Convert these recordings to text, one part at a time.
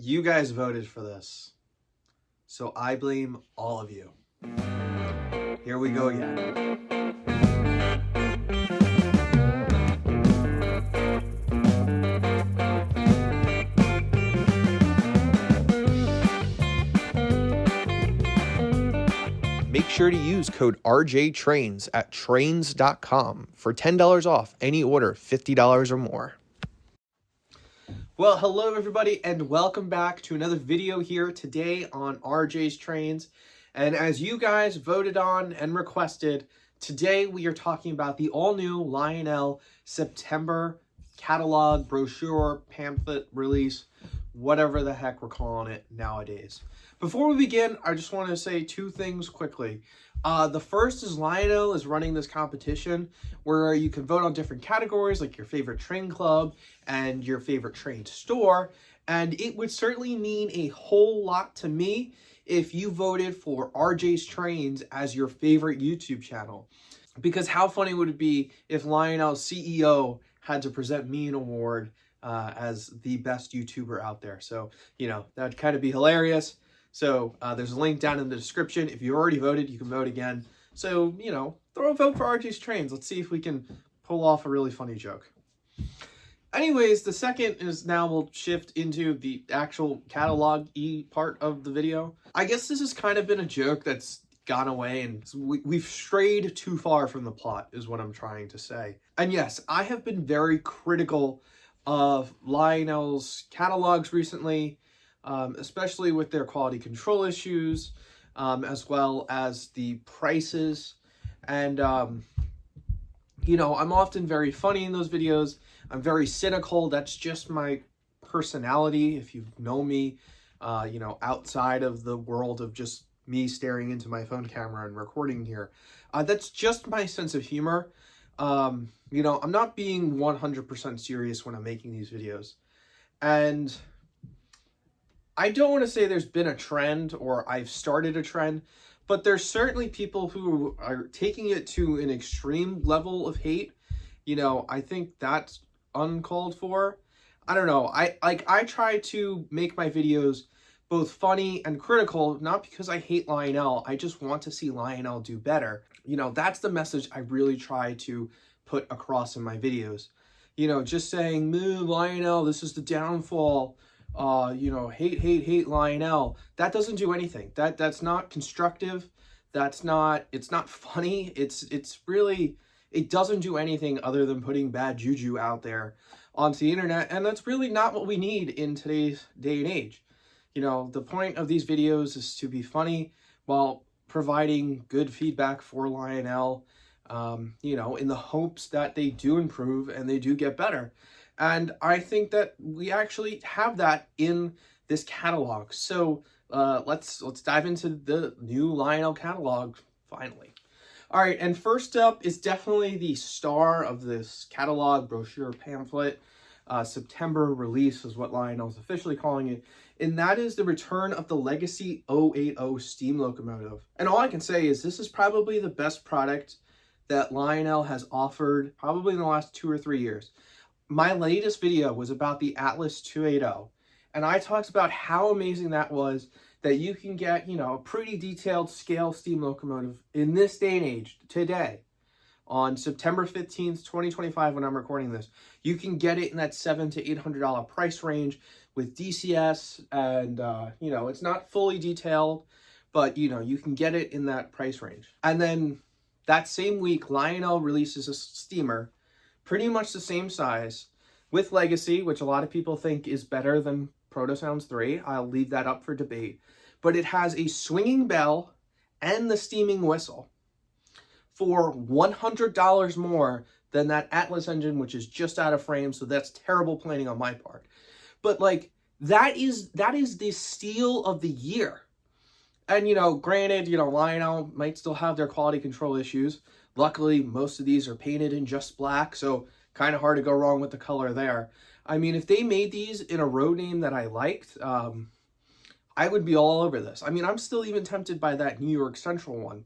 You guys voted for this, so I blame all of you. Here we go again. Make sure to use code RJTRAINS at trains.com for $10 off any order $50 or more. Well, hello everybody and welcome back to another video here today on RJ's Trains. And as you guys voted on and requested, today we are talking about the all-new Lionel September catalog, brochure, pamphlet release, whatever the heck we're calling it nowadays. Before we begin, I just want to say two things quickly. The first is Lionel is running this competition where you can vote on different categories like your favorite train club and your favorite train store. And it would certainly mean a whole lot to me if you voted for RJ's Trains as your favorite YouTube channel. Because how funny would it be if Lionel's CEO had to present me an award as the best YouTuber out there? So, you know, that would kind of be hilarious. So there's a link down in the description. If you already voted, you can vote again. So, you know, throw a vote for RJ's Trains. Let's see if we can pull off a really funny joke. Anyways, the second is now we'll shift into the actual catalog-y part of the video. I guess this has kind of been a joke that's gone away and we've strayed too far from the plot is what I'm trying to say. And yes, I have been very critical of Lionel's catalogs recently, especially with their quality control issues, as well as the prices. And, you know, I'm often very funny in those videos. I'm very cynical. That's just my personality. If you know me, you know, outside of the world of just me staring into my phone camera and recording here, that's just my sense of humor. You know, I'm not being 100% serious when I'm making these videos. And I don't want to say there's been a trend or I've started a trend, but there's certainly people who are taking it to an extreme level of hate. You know, I think that's uncalled for. I don't know. I try to make my videos both funny and critical, not because I hate Lionel. I just want to see Lionel do better. You know, that's the message I really try to put across in my videos. You know, just saying, Lionel, this is the downfall. You know, hate Lionel. That doesn't do anything. That's not constructive. It's not funny. It's really, it doesn't do anything other than putting bad juju out there onto the internet. And that's really not what we need in today's day and age. You know, the point of these videos is to be funny while providing good feedback for Lionel, you know, in the hopes that they do improve and they do get better. And I think that we actually have that in this catalog. So let's dive into the new Lionel catalog finally. All right, and first up is definitely the star of this catalog, brochure, pamphlet, September release is what Lionel's officially calling it. And that is the return of the Legacy 080 steam locomotive. And all I can say is this is probably the best product that Lionel has offered probably in the last 2 or 3 years. My latest video was about the Atlas 280, and I talked about how amazing that was, that you can get, you know, a pretty detailed scale steam locomotive in this day and age, today, on September 15th, 2025, when I'm recording this. You can get it in that $700 to $800 price range with DCS, and, you know, it's not fully detailed, but, you know, you can get it in that price range. And then that same week, Lionel releases a steamer, pretty much the same size, with Legacy, which a lot of people think is better than Proto Sounds 3. I'll leave that up for debate. But it has a swinging bell and the steaming whistle for $100 more than that Atlas engine, which is just out of frame, so that's terrible planning on my part. But, like, that is the steal of the year. And, you know, granted, you know, Lionel might still have their quality control issues. Luckily, most of these are painted in just black, so kind of hard to go wrong with the color there. I mean, if they made these in a road name that I liked, I would be all over this. I mean, I'm still even tempted by that New York Central one.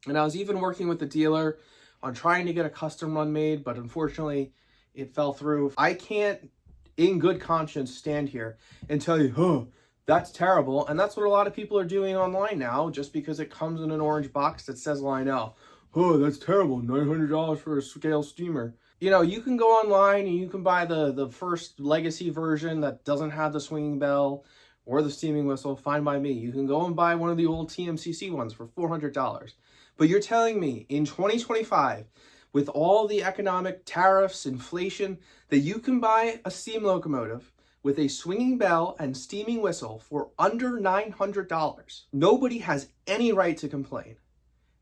And I was even working with the dealer on trying to get a custom run made, but unfortunately, it fell through. I can't in good conscience stand here and tell you, huh, that's terrible. And that's what a lot of people are doing online now, just because it comes in an orange box that says Lionel. Oh, that's terrible, $900 for a scale steamer. You know, you can go online and you can buy the first legacy version that doesn't have the swinging bell or the steaming whistle, fine by me. You can go and buy one of the old TMCC ones for $400. But you're telling me in 2025, with all the economic tariffs, inflation, that you can buy a steam locomotive with a swinging bell and steaming whistle for under $900. Nobody has any right to complain.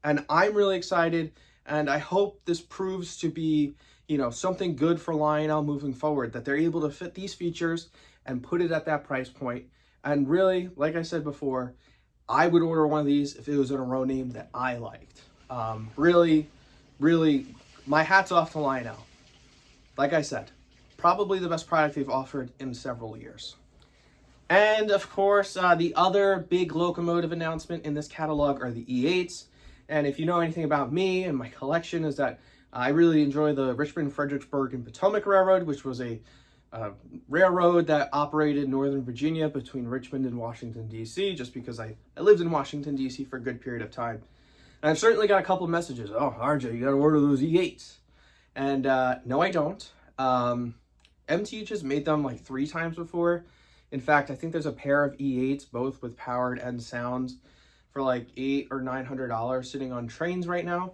And I'm really excited, and I hope this proves to be, you know, something good for Lionel moving forward, that they're able to fit these features and put it at that price point. And really, like I said before, I would order one of these if it was in a row name that I liked. Really, my hat's off to Lionel. Like I said, probably the best product they've offered in several years. And of course, the other big locomotive announcement in this catalog are the E8s. And if you know anything about me and my collection, is that I really enjoy the Richmond, Fredericksburg, and Potomac Railroad, which was a railroad that operated Northern Virginia between Richmond and Washington, D.C., just because I lived in Washington, D.C. for a good period of time. And I've certainly got a couple messages. Oh, RJ, you got to order those E8s. And no, I don't. MTH has made them like 3 times before. In fact, I think there's a pair of E8s, both with powered and sounds, for like $800 or $900 sitting on Trains right now.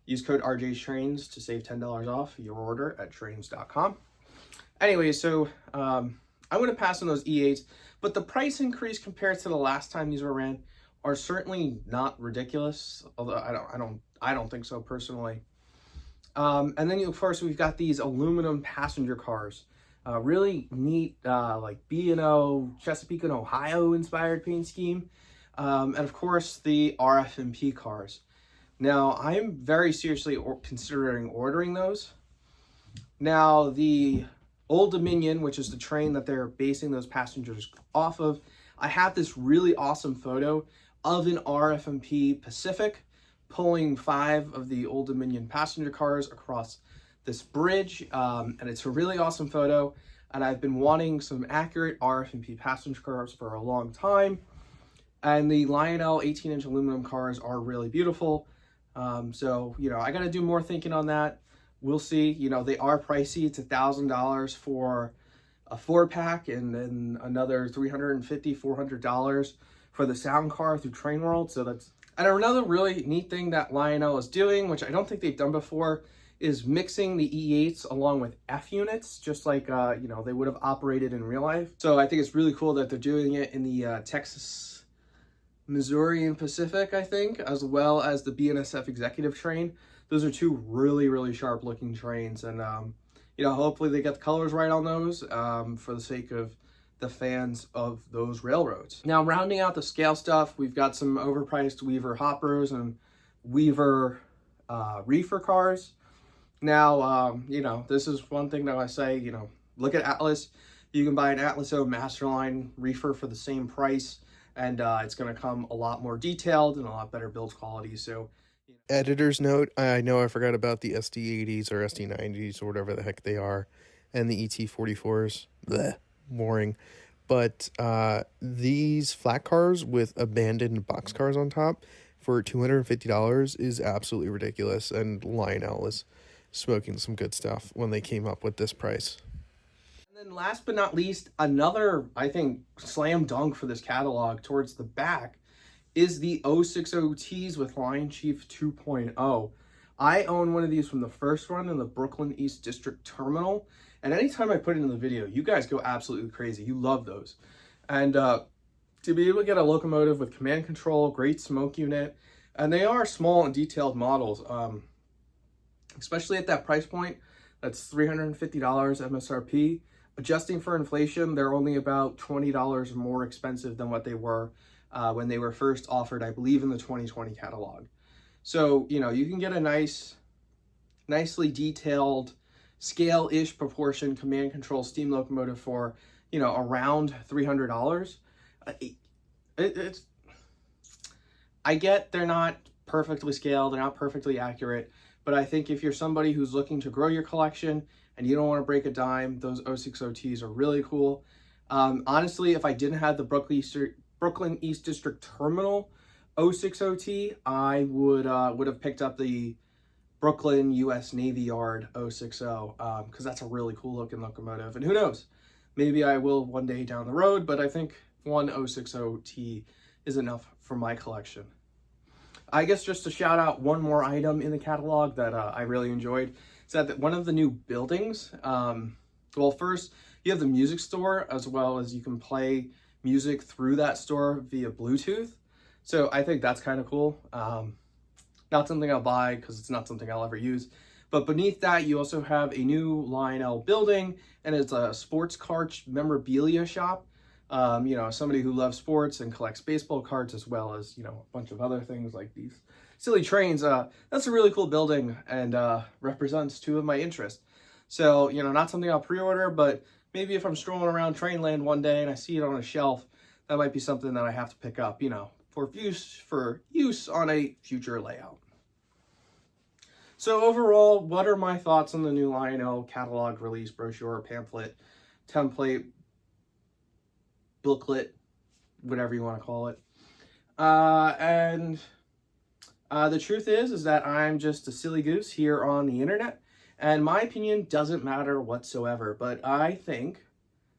Use code RJTRAINS to save $10 off your order at trains.com. Anyway, so I'm going to pass on those E8s, but the price increase compared to the last time these were ran are certainly not ridiculous, although I don't think so personally. And then of course we've got these aluminum passenger cars, really neat, like B&O, Chesapeake and Ohio inspired paint scheme, and of course the RFMP cars. Now I'm very seriously considering ordering those. Now the Old Dominion, which is the train that they're basing those passengers off of, I have this really awesome photo of an RFMP Pacific pulling 5 of the Old Dominion passenger cars across this bridge, and it's a really awesome photo, and I've been wanting some accurate RFMP passenger cars for a long time, and the Lionel 18-inch aluminum cars are really beautiful. So, you know, I got to do more thinking on that. We'll see. You know, they are pricey. It's $1,000 for a 4-pack, and then another $350, $400 for the sound car through Train World. So that's, and another really neat thing that Lionel is doing, which I don't think they've done before, is mixing the E8s along with F units, just like, you know, they would have operated in real life. So I think it's really cool that they're doing it in the Texas, Missouri, and Pacific, I think, as well as the BNSF executive train. Those are 2 really, really sharp looking trains, and you know, hopefully they get the colors right on those, for the sake of the fans of those railroads. Now, rounding out the scale stuff, we've got some overpriced Weaver hoppers and Weaver reefer cars. Now, you know, this is one thing that I say, you know, look at Atlas. You can buy an Atlas O Masterline reefer for the same price, and it's going to come a lot more detailed and a lot better build quality. So, editor's note, I know I forgot about the SD80s or SD90s or whatever the heck they are, and the ET44s. Blech, boring. But these flat cars with abandoned boxcars on top for $250 is absolutely ridiculous, and Lionel is smoking some good stuff when they came up with this price. And then last but not least, another, I think, slam dunk for this catalog towards the back is the 060Ts with Lion Chief 2.0. I own one of these from the first run in the Brooklyn East District Terminal, and anytime I put it in the video, you guys go absolutely crazy. You love those. And to be able to get a locomotive with command control, great smoke unit, and they are small and detailed models, especially at that price point. That's $350 MSRP. Adjusting for inflation, they're only about $20 more expensive than what they were when they were first offered, I believe, in the 2020 catalog. So, you know, you can get a nicely detailed, scale-ish proportion command control steam locomotive for, you know, around $300. I get they're not perfectly scaled, they're not perfectly accurate, But I think if you're somebody who's looking to grow your collection and you don't want to break a dime, those 06OTs are really cool. Honestly, if I didn't have the Brooklyn East District Terminal 06OT, I would have picked up the Brooklyn U.S. Navy Yard 060, because that's a really cool looking locomotive. And who knows, maybe I will one day down the road, but I think one 060T is enough for my collection. I guess just to shout out one more item in the catalog that I really enjoyed is that one of the new buildings, well, first you have the music store, as well as you can play music through that store via Bluetooth. So I think that's kind of cool. Not something I'll buy because it's not something I'll ever use. But beneath that, you also have a new Lionel building, and it's a sports card memorabilia shop. You know, somebody who loves sports and collects baseball cards, as well as, you know, a bunch of other things like these silly trains. That's a really cool building, and represents two of my interests. So, you know, not something I'll pre-order, but maybe if I'm strolling around Trainland one day and I see it on a shelf, that might be something that I have to pick up, you know, for use on a future layout. So overall, what are my thoughts on the new Lionel catalog release, brochure, pamphlet, template, booklet, whatever you want to call it? The truth is that I'm just a silly goose here on the internet, and my opinion doesn't matter whatsoever. But I think,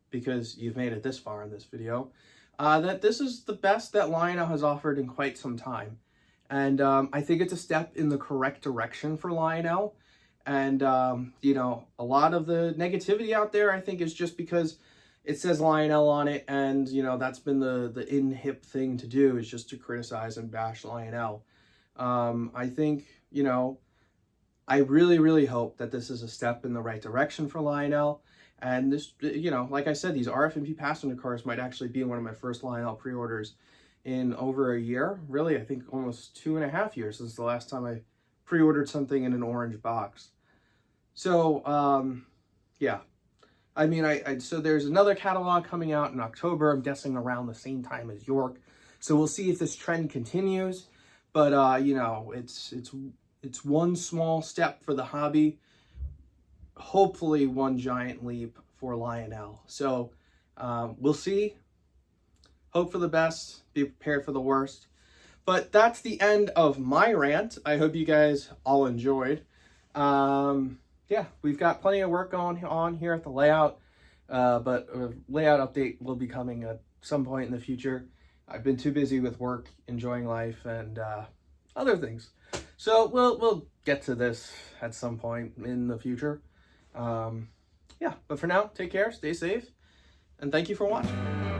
because you've made it this far in this video, that this is the best that Lionel has offered in quite some time. And I think it's a step in the correct direction for Lionel. And, you know, a lot of the negativity out there, I think, is just because it says Lionel on it. And, you know, that's been the in-hip thing to do, is just to criticize and bash Lionel. I think, you know, I really, really hope that this is a step in the right direction for Lionel. And this, you know, like I said, these RFMP passenger cars might actually be one of my first Lionel pre-orders in over a year. Really, I think almost 2.5 years since the last time I pre-ordered something in an orange box. So, yeah. I mean, so there's another catalog coming out in October, I'm guessing around the same time as York. So we'll see if this trend continues. But, you know, it's one small step for the hobby, hopefully one giant leap for Lionel. So we'll see. Hope for the best, be prepared for the worst. But that's the end of my rant. I hope you guys all enjoyed. Yeah, we've got plenty of work going on here at the layout, but a layout update will be coming at some point in the future. I've been too busy with work, enjoying life, and other things. So we'll get to this at some point in the future. Yeah, but for now, take care, stay safe, and thank you for watching.